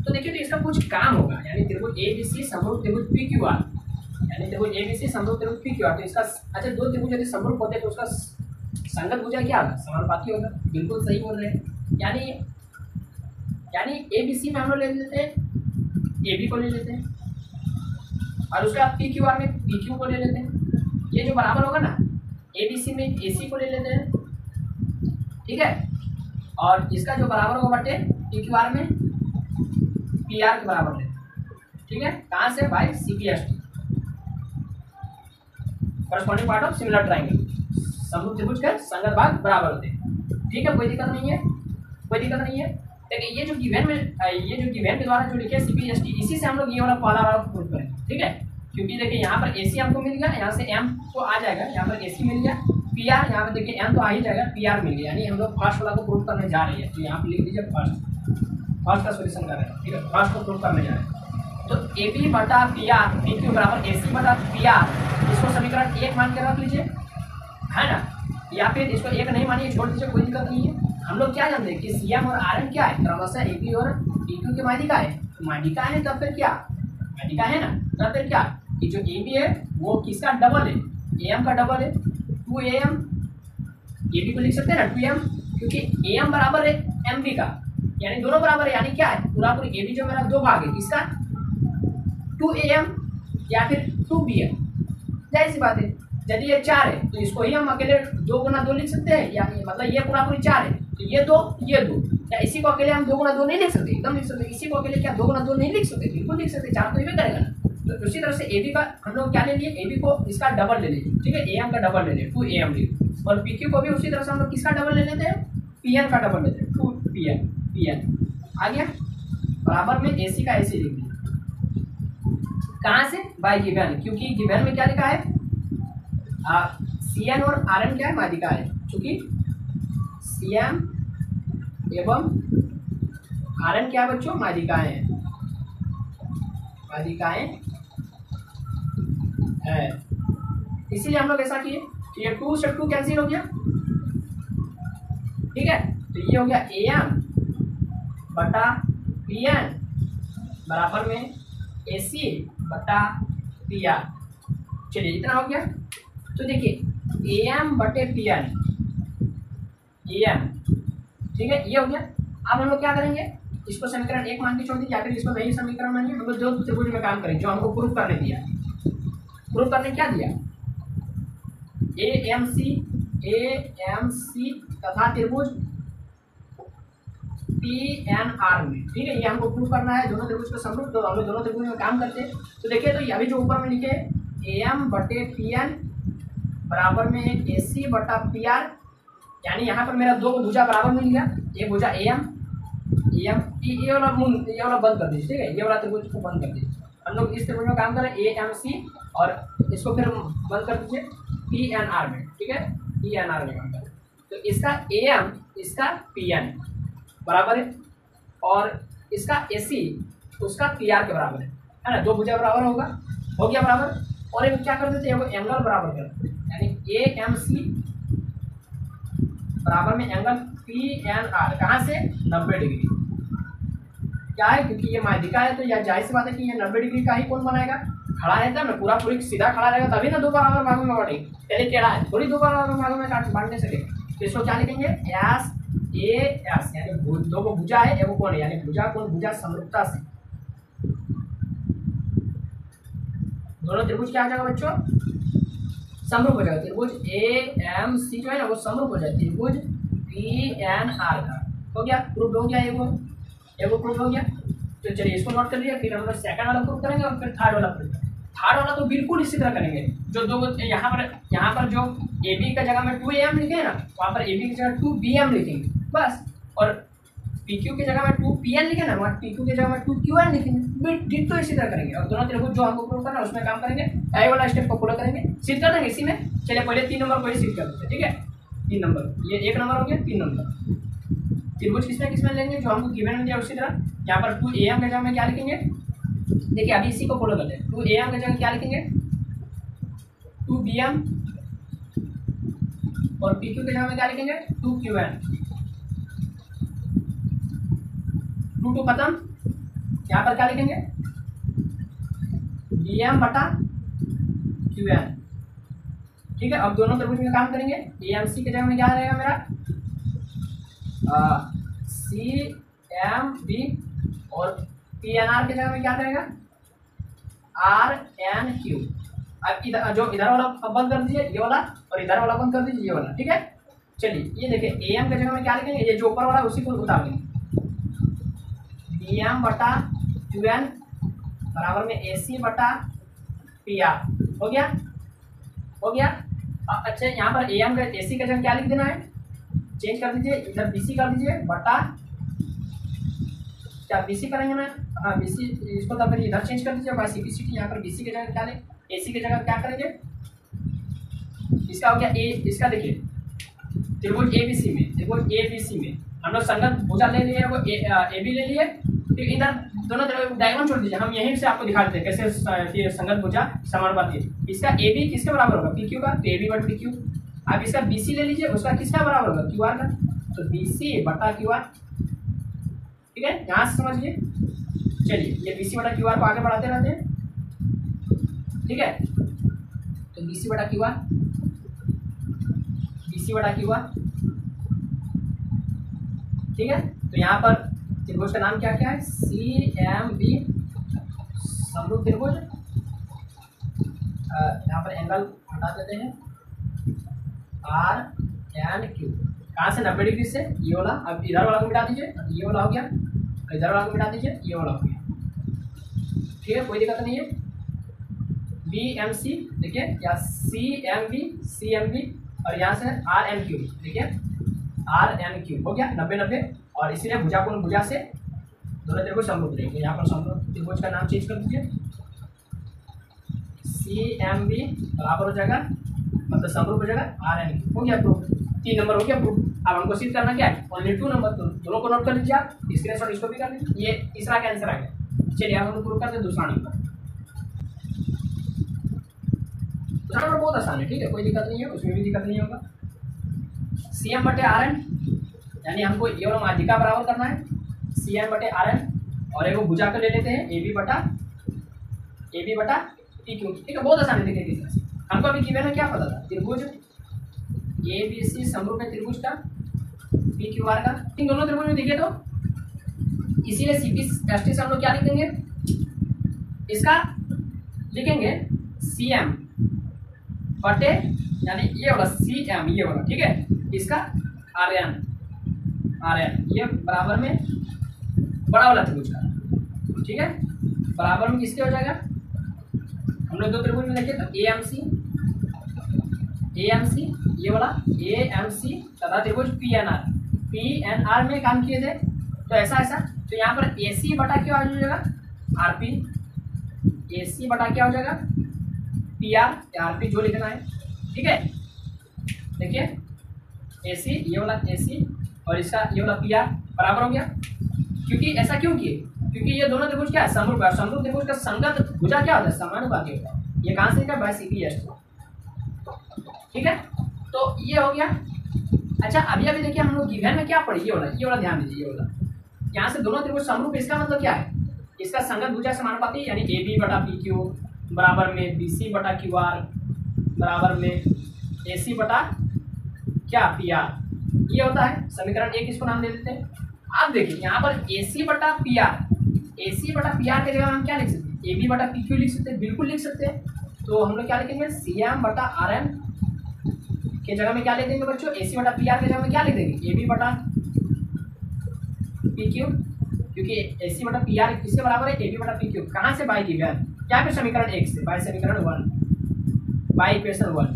तो देखिए तो इसका कुछ काम होगा, यानी त्रिभुज ए बी सी समरूप त्रिभुज पी क्यू आर, यानी त्रिभुज ए बी सी समरूप त्रिभुज पी क्यू आर, तो इसका अच्छा 2 त्रिभुज यदि समरूप होते तो उसका संगत भुजा क्या होगा, समानुपाती होगा, बिल्कुल सही बोल रहे हैं। यानी ए बी सी में हम लोग ले लेते हैं, ए बी को ले लेते हैं, और उसके बाद पी क्यू आर में पी क्यू को ले लेते हैं, ये जो बराबर होगा ना, ए बी सी में ए सी को ले लेते हैं, ठीक है, और इसका जो बराबर होगा बटे पी क्यू आर में पी आर के बराबर लेते हैं, ठीक है, कहाँ से, by C P S T, corresponding part of similar triangle, समरूप त्रिभुज के संगत भाग बराबर होते हैं, ठीक है, कोई दिक्कत नहीं है, कोई दिक्कत नहीं है। देखिए ये जो गिवन के द्वारा जो लिखे सी पी एस टी, इसी से हम लोग ये वाला पहला वाला प्रूफ करेंगे, ठीक है, क्योंकि देखिए यहाँ पर ए सी हमको मिल गया, यहाँ से एम तो आ जाएगा, यहाँ पर ए सी मिल गया, पी आर यहाँ पर देखिए एम तो आ ही जाएगा, पी आर मिल गया, यानी हम लोग फर्स्ट वाला को प्रूफ करने जा रहे हैं, तो यहाँ पर लिख दीजिए फर्स्ट का सोल्यूशन कर रहे हैं, ठीक है, फर्स्ट को प्रूफ करने जा रहे हैं। तो ए बी बटा पी आर पी क्यू बराबर ए सी बटा पी आर, इसको समीकरण 1 मान के रख लीजिए, है ना, या फिर इसको 1 नहीं मानिए, छोड़ दीजिए, कोई दिक्कत नहीं है। हम लोग क्या जानते हैं कि सी एम और आर एन क्या है, क्रमशः ए बी और पी क्यू की माध्यिका है, माध्यिका है तब फिर क्या, माध्यिका है ना, तब फिर क्या, कि जो ए बी है वो किसका डबल है, ए एम का डबल है, 2am। ए बी को लिख सकते हैं ना 2m, क्योंकि ए एम बराबर है एम बी का, यानी दोनों बराबर है, यानी क्या है पूरा पूरी ए बी जो मेरा दो भाग है किसका, 2am या फिर 2bm। जाहिर सी बात है, यदि ये 4 है तो इसको ही हम अकेले 2 गुना 2 लिख सकते हैं, या मतलब ये पूरा पूरी 4 है तो ये 2 ये 2, या इसी को अकेले हम 2 गुना 2 नहीं लिख सकते, एकदम लिख सकते। इसी को अकेले क्या 2 गुना 2 नहीं लिख सकते, बिल्कुल लिख सकते, 4 तो ये भी करेगा ना। तो उसी तरह से ए बी का हम लोग क्या ले लिए, ए बी को इसका डबल ले लीजिए, ठीक है, ए एम का डबल ले लिए 2am ले, और पी क्यू को भी उसी तरह से हम लोग किसका डबल ले लेते हैं, पी एन का डबल लेते हैं 2pm, पी एन आ गया। बराबर में ए सी का ए सी लिख दिया, कहाँ से, बाय गिवन, क्योंकि गिवन में क्या लिखा है, सी एन और आर एन क्या है, माध्यिका है, चूंकि सी एम एवं आर एन क्या है बच्चों, माध्यिकाएं हैं, माध्यिकाएं है, इसीलिए हम लोग ऐसा किए कि ये 2 से 2 कैंसिल हो गया, ठीक है, तो ये हो गया ए एम बटा पी एन बराबर में ए सी बटा पी आर। चलिए इतना हो गया। तो देखिए ए एम बटे पी एन, ए एम, ठीक है, ये हो गया। अब हम लोग क्या करेंगे, इसको समीकरण 1 मान के छोड़ दीजिए, या फिर इसको नई समीकरण मानिए, हम लोग जो त्रिभुज में काम करेंगे, जो हमको प्रूफ करने दिया, प्रूफ करने क्या दिया, ए एम सी तथा त्रिभुज पी एन आर में, ठीक है, ये हमको प्रूफ करना है, दोनों त्रिभुज को समरूप, तो हम लोग दोनों त्रिभुज में काम करते हैं। तो देखिए, तो अभी जो ऊपर में लिखे ए एम बटे पी एन बराबर में ए सी बटा पी आर, यानी यहाँ पर मेरा दो भुजा बराबर मिल गया, ये भुजा ए एम, ये वाला बंद कर दीजिए, ठीक है, ये वाला त्रिभुज को बंद कर दीजिए। हम लोग इस त्रिभुज में काम करें ए एम सी, और इसको फिर बंद कर दीजिए पी एन आर में, ठीक है, पी एन आर में काम करें। तो इसका ए एम, इसका पी एन बराबर है, और इसका ए सी उसका पी आर के बराबर है ना, दो भुजा बराबर होगा, हो गया बराबर। और एक क्या कर देते हैं, वो एंगल बराबर कर देते हैं, यानी ए एम सी बराबर में एंगल पी एन आर, कहाँ से, 90 डिग्री। क्या है, क्योंकि ये माध्यिका है, तो यह जाहिर सी बात है कि ये 90 डिग्री का ही कोण बनाएगा, खड़ा रहता है ना, पूरा पूरी सीधा खड़ा रहेगा, तभी ना दो बराबर भागों में बांटेंगे, पहले टेढ़ा है, थोड़ी दो बराबर भागों में बांटने सके। तो इसको क्या लिखेंगे, एस ए एस, यानी दो को भुजा है, एगो कोण है, यानी भुजा कोण भुजा समरूपता से दोनों त्रिभुज क्या हो जाएगा बच्चों, समरूप हो जाएगा। त्रिभुज ए एम सी जो है ना वो समरूप हो जाएगा त्रिभुज पी एन आर का। हो गया, प्रूफ हो गया, एगो प्रूफ हो गया। तो चलिए इसको नोट कर लिया, फिर हम लोग सेकंड वाला प्रूफ करेंगे और फिर थर्ड वाला प्रूफ करेंगे। थर्ड वाला तो बिल्कुल इसी तरह करेंगे, जो दो यहाँ पर जो ए बी का जगह में 2am लिखे हैं ना, वहाँ पर ए बी की जगह 2bm लिखेंगे बस, और पी क्यू की जगह में 2pn लिखे ना, वहाँ पी क्यू की जगह में 2qn लिखेंगे, डिट्टो इसी तरह करेंगे। और दोनों त्रिभुज जो हमको प्रूफ करना है उसमें काम करेंगे, आई वाला स्टेप को फॉलो करेंगे, सिद्ध कर देंगे इसी में। चलिए पहले 3 नंबर को ही सिद्ध कर देते हैं, ठीक है, 3 नंबर, ये 1 नंबर हो गया, 3 नंबर त्रिभुज किसमें लेंगे, जो हमको गिवन में दिया उसी तरह। यहाँ पर 2am के जगह में क्या लिखेंगे, देखिए अभी इसी को फॉलो करते हैं। 2am के जगह क्या लिखेंगे, 2bm, और pq के जगह में क्या लिखेंगे, 2qn, 2 खत्म। यहाँ पर क्या लिखेंगे, bm बटा qn, ठीक है। अब दोनों त्रिभुज में काम करेंगे, amc के जगह में क्या रहेगा मेरा, cmb, और pnr के जगह में क्या रहेगा, rnq। अब इधर जो इधर वाला बंद कर दीजिए ये वाला, और इधर वाला बंद कर दीजिए ये वाला, ठीक है। चलिए ये देखिए am के जगह में क्या लिखेंगे, ये जो ऊपर वाला उसी को उतार देंगे, bm बटा qn बराबर में ac बटा pr। हो गया, हो गया। अच्छा यहाँ पर am का ac का जगह क्या लिख देना है, चेंज कर दीजिए, इधर bc कर दीजिए बटा, क्या bc करेंगे ना, हाँ bc, इसको तो फिर इधर चेंज कर दीजिए बाय cpct। यहाँ पर bc के जगह क्या लें, ac के जगह क्या करेंगे, इसका हो गया a, इसका देखिए त्रिभुज abc में, त्रिभुज abc में हम लोग संगत भुजा ले लिए, वो ab ले लिए, फिर इधर दोनों डायगोनल छोड़ दीजिए। हम यहीं से आपको दिखा देते हैं कैसे संगत भुजा समानुपाती है। इसका ab किसके बराबर होगा, pq का, तो ab बटा pq। अब इसका bc ले लीजिए, उसका किसका बराबर होगा, qr का, तो bc बटा qr, ठीक है, यहाँ से समझिए। चलिए ये bc बटा qr को आगे बढ़ाते रहते हैं। ठीक है। तो BC बटा QR, BC बटा QR, ठीक है। तो यहाँ पर त्रिभुज का नाम क्या क्या है, CMB समरूप त्रिभुज। यहाँ पर एंगल हटा देते हैं RNQ, कहाँ से 90 डिग्री से, ये वाला। अब इधर वाला को मिटा दीजिए, ये वाला हो गया, इधर वाला को मिटा दीजिए, ये वाला हो गया, ठीक है, कोई दिक्कत नहीं है। BMC देखिए, या CMB और यहाँ से RNQ, देखिए RNQ हो गया 90-90, और इसीलिए भुजा कोण भुजा से दोनों त्रिभुज समरूप रहेंगे। यहाँ पर समरूप त्रिभुज का नाम चेंज कर दीजिए, CMB बराबर हो जाएगा, मतलब समरूप हो जाएगा RNQ। हो गया प्रूफ, 3 नंबर हो गया प्रूफ। अब हमको सिद्ध करना क्या है, ओनली 2 नंबर। तो दोनों को नोट कर लीजिए आप, स्क्रीनशॉट इसको भी कर लीजिए। ये तीसरा का आंसर आ गया। चलिए हम प्रूफ करते हैं दूसरा नंबर। दूसरा नंबर बहुत आसान है, ठीक है, कोई दिक्कत नहीं है, उसमें भी दिक्कत नहीं होगा। CM बटे RN, यानी हमको ये वाला माध्यिका बराबर करना है, CM बटे RN, और एक भुजा को ले लेते हैं AB बटा PQ, ठीक है, बहुत आसान है। देखिए किस हमको अभी गिवन है, क्या पता था, त्रिभुज ABC समरूप है त्रिभुज का PQR का। इन दोनों त्रिभुज में देखिए तो इसीलिए CPST से हम लोग क्या लिखेंगे, इसका लिखेंगे CM बटे, यानी ये वाला CM, ये वाला, ठीक है, इसका RN ये बराबर में बड़ा वाला त्रिभुज का, ठीक है, बराबर में किसके हो जाएगा, हम लोग 2 त्रिभुज में देखिए तो AMC ये वाला AMC तथा त्रिभुज PNR में काम किए थे। तो ऐसा तो यहाँ पर AC बटा क्या हो जाएगा, RP, AC बटा क्या हो जाएगा, PR, RP जो लिखना है, ठीक है। देखिए AC ये वाला AC और इसका ये वाला PR बराबर हो गया। क्योंकि ऐसा क्यों किए, क्योंकि ये दोनों त्रिभुज क्या है, समरूप है। समरूप त्रिभुज का संगत भुजा क्या होता है, समानुपाती होता है। ये कहाँ से बाय CPST, ठीक है। तो ये हो गया। अच्छा अभी देखिए हम लोग गिवन में क्या पढ़े, ये वाला ध्यान दीजिए, ये वाला यहाँ से दोनों त्रिभुज समरूप, इसका मतलब क्या है, इसका संगत भुजा समानुपाती, यानी AB बटा PQ बराबर में BC बटा QR बराबर में AC बटा क्या PR, ये होता है समीकरण 1। इसको नाम दे देते हैं। अब देखिए यहाँ पर AC बटा PR के जगह हम क्या लिख सकते हैं, AB बटा PQ लिख सकते हैं, बिल्कुल लिख सकते हैं। तो हम लोग क्या लिखेंगे, CM बटा RN के जगह में क्या लिख देंगे बच्चों, AC बटा PR के जगह में क्या लिख देंगे, AB बटा PQ, क्योंकि AC बटा PR किसके बराबर है, AB बटा PQ। कहाँ से बाय गिवन, क्या पे समीकरण 1 से, बाय समीकरण 1, बाय इक्वेशन 1,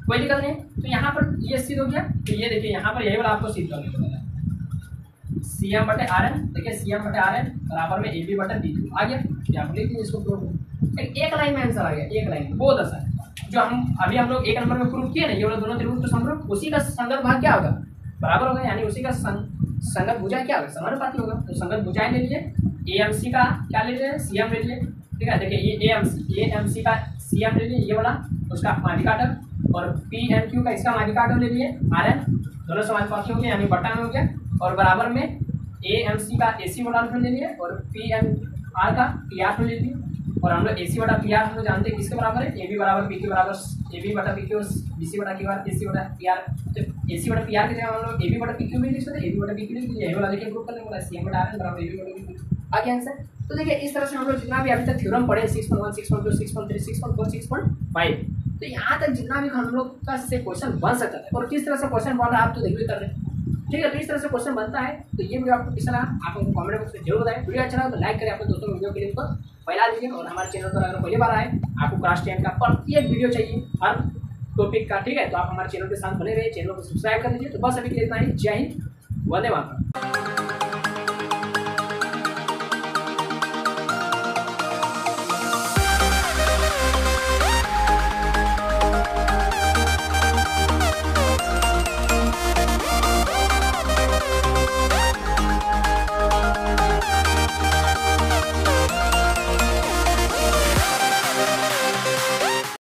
कोई दिक्कत नहीं। तो यहाँ पर ये सिद्ध हो गया। तो ये देखिए यहाँ पर यही वाला आपको सिद्ध करने को है, CM बटे RN, देखिए CM बटे RN बराबर में AB बटा PQ आ गया। यहाँ पर लिख दीजिए इसको प्रूफ, एक लाइन में आंसर आ गया, एक लाइन में, बहुत आसान है। जो हम लोग 1 नंबर में प्रूफ किए ना, ये वाला दोनों त्रिभुज तो समरूप, उसी का संगत भाग क्या होगा, बराबर होगा, यानी उसी का संगत भुजा क्या होगा, समानुपाती होगा। तो संगत भुजाएं ले लीजिए, AMC का क्या ले लीजिए, CM ले लीजिए, ठीक है। देखिए ये AMC का CM ले लीजिए, ये वाला उसका माध्यिकाटक, और PNQ का इसका माध्यिकाटक ले लिए RN, दोनों समानुपाती हो गए, यानी बटा में हो गया। और बराबर में AMC का AC बटा ले लिए, और PNR का PR ले लिए। और हम लोग AC बटा PR हम लोग जानते हैं किसके बराबर है, AB बराबर PQ बराबर AB बटा PQ, BC बटा QR, AC बटा PR। तो AC बटा PR की जगह हम लोग AB बटा PQ भी लिख सकते हैं, AB बटा PQ लिख लीजिए, यही वाला देखिए प्रूफ करने वाला CM बटा RN बराबर AB बटा PQ आ गया आंसर। तो देखिए इस तरह से हम लोग जितना भी अभी तक थ्योरम पढ़े 6.1, 6.2, 6.3, 6.4, 6.5, तो यहाँ तक जितना भी हम लोग का से क्वेश्चन बन सकता है, और किस तरह से क्वेश्चन बन रहा है आप तो देख भी कर रहे हैं, ठीक है। तो इस तरह से क्वेश्चन बनता है। तो ये वीडियो आपको कैसा लगा, आप हमको कमेंट बॉक्स में जरूर बताएं। वीडियो अच्छा लगा तो लाइक करें, अपने दोस्तों को वीडियो के लिंक पर फैला दीजिए। और हमारे चैनल पर अगर पहली बार आए, आपको क्लास 10 का प्रत्येक वीडियो चाहिए हर टॉपिक का, ठीक है, तो आप हमारे चैनल के साथ बने रहिए, चैनल को सब्सक्राइब कर लीजिए। तो बस अभी के लिए इतना ही। जय हिंद, वंदे मातरम।